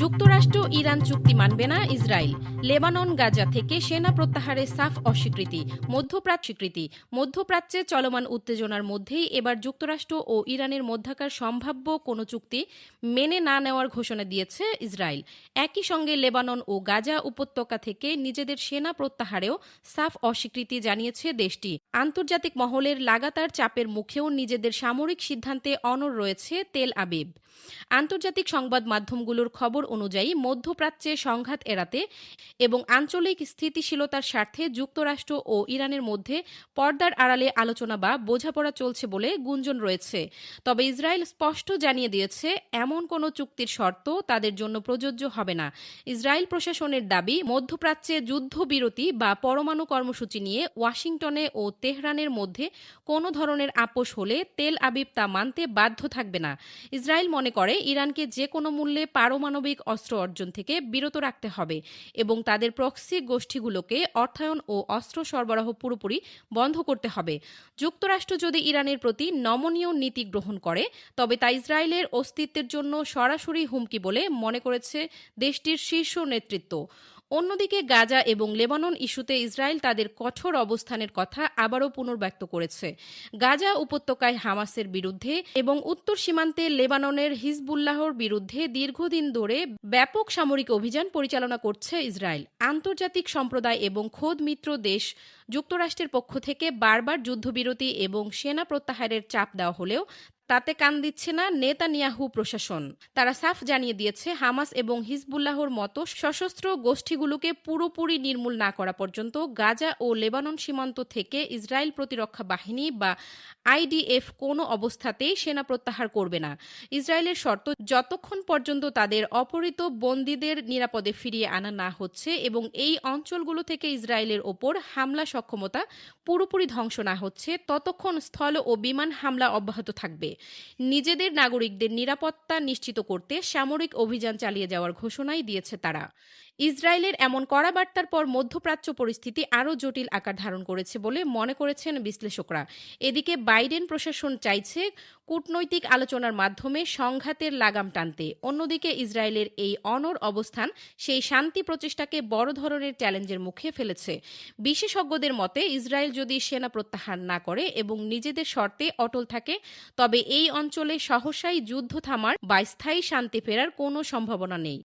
যুক্তরাষ্ট্র ইরান চুক্তি মানবে না ইসরায়েল। লেবানন গাজা থেকে সেনা প্রত্যাহারে সাফ অস্বীকৃতি। মধ্যপ্রাচ্যে চলমান উত্তেজনার মধ্যেই এবার যুক্তরাষ্ট্র ও ইরানের মধ্যকার সম্ভাব্য কোনো চুক্তি মেনে না নেওয়ার ঘোষণা দিয়েছে ইসরায়েল। একই সঙ্গে লেবানন ও গাজা উপত্যকা থেকে নিজেদের সেনা প্রত্যাহারেও সাফ অস্বীকৃতি জানিয়েছে দেশটি। আন্তর্জাতিক মহলের লাগাতার চাপের মুখেও নিজেদের সামরিক সিদ্ধান্তে অনড় রয়েছে তেল আবিব। আন্তর্জাতিক সংবাদ মাধ্যমগুলোর খবর অনুযায়ী মধ্যপ্রাচ্যে সংঘাত এড়াতে এবং আঞ্চলিক স্থিতিশীলতার স্বার্থে যুক্তরাষ্ট্র ও ইরানের মধ্যে পর্দার আড়ালে আলোচনা বা বোঝাপড়া চলছে বলে গুঞ্জন রয়েছে। তবে ইসরায়েল স্পষ্ট জানিয়ে দিয়েছে, এমন কোনো চুক্তির শর্ত তাদের জন্য প্রযোজ্য হবে না। ইসরায়েল প্রশাসনের দাবি, মধ্যপ্রাচ্যে যুদ্ধবিরতি বা পরমাণু কর্মসূচি নিয়ে ওয়াশিংটনে ও তেহরানের মধ্যে কোনো ধরনের আপোষ হলে তেল আবিব তা মানতে বাধ্য থাকবে না। ইসরায়েল মনে করে ইরানকে যে কোনো মূল্যে পারমাণবিক অস্ত্র অর্জন থেকে বিরত রাখতে হবে এবং তাদের প্রক্সি গোষ্ঠীগুলোকে অর্থায়ন ও অস্ত্র সরবরাহ পুরোপুরি বন্ধ করতে হবে। যুক্তরাষ্ট্র যদি ইরানের প্রতি নমনীয় নীতি গ্রহণ করে, তবে তা ইসরায়েলের অস্তিত্বের জন্য সরাসরি হুমকি বলে মনে করেছে দেশটির শীর্ষ নেতৃত্ব। অন্যদিকে গাজা এবং লেবানন ইস্যুতে ইসরায়েল তাদের কঠোর অবস্থানের কথা আবারও পুনর্ব্যক্ত করেছে। গাজা উপত্যকায় হামাসের বিরুদ্ধে এবং উত্তর সীমান্তে লেবাননের হিজবুল্লাহর বিরুদ্ধে দীর্ঘদিন ধরে ব্যাপক সামরিক অভিযান পরিচালনা করছে ইসরায়েল। আন্তর্জাতিক সম্প্রদায় এবং খোদ মিত্র দেশ যুক্তরাষ্ট্রের পক্ষ থেকে বারবার যুদ্ধবিরতি এবং সেনা প্রত্যাহারের চাপ দেওয়া হলেও তাতে কান দিচ্ছে না নেতানিয়াহু প্রশাসন। তারা সাফ জানিয়ে দিয়েছে, হামাস এবং হিজবুল্লাহর মতো সশস্ত্র গোষ্ঠীগুলোকে পুরোপুরি নির্মূল না করা পর্যন্ত গাজা ও লেবানন সীমান্ত থেকে ইসরায়েল প্রতিরক্ষা বাহিনী বা আইডিএফ কোনো অবস্থাতেই সেনা প্রত্যাহার করবে না। ইসরায়েলের শর্ত, যতক্ষণ পর্যন্ত তাদের অপহৃত বন্দীদের নিরাপদে ফিরিয়ে আনা না হচ্ছে এবং এই অঞ্চলগুলো থেকে ইসরায়েলের ওপর হামলা সক্ষমতা পুরোপুরি ধ্বংস না হচ্ছে, ততক্ষণ স্থল ও বিমান হামলা অব্যাহত থাকবে। নিজেদের নাগরিকদের নিরাপত্তা নিশ্চিত করতে সামরিক অভিযান চালিয়ে যাওয়ার ঘোষণাই দিয়েছে তারা। ইসরায়েলের এমন কড়া বার্তার পর মধ্যপ্রাচ্য পরিস্থিতি আরও জটিল আকার ধারণ করেছে বলে মনে করেছেন বিশ্লেষকরা। এদিকে বাইডেন প্রশাসন চাইছে কূটনৈতিক আলোচনার মাধ্যমে সংঘাতের লাগাম টানতে। অন্যদিকে ইসরায়েলের এই অনড় অবস্থান সেই শান্তি প্রচেষ্টাকে বড় ধরনের চ্যালেঞ্জের মুখে ফেলেছে। বিশেষজ্ঞদের মতে, ইসরায়েল যদি সেনা প্রত্যাহার না করে এবং নিজেদের শর্তে অটল থাকে, তবে এই অঞ্চলে সহসাই যুদ্ধ থামার বা স্থায়ী শান্তি ফেরার কোনো সম্ভাবনা নেই।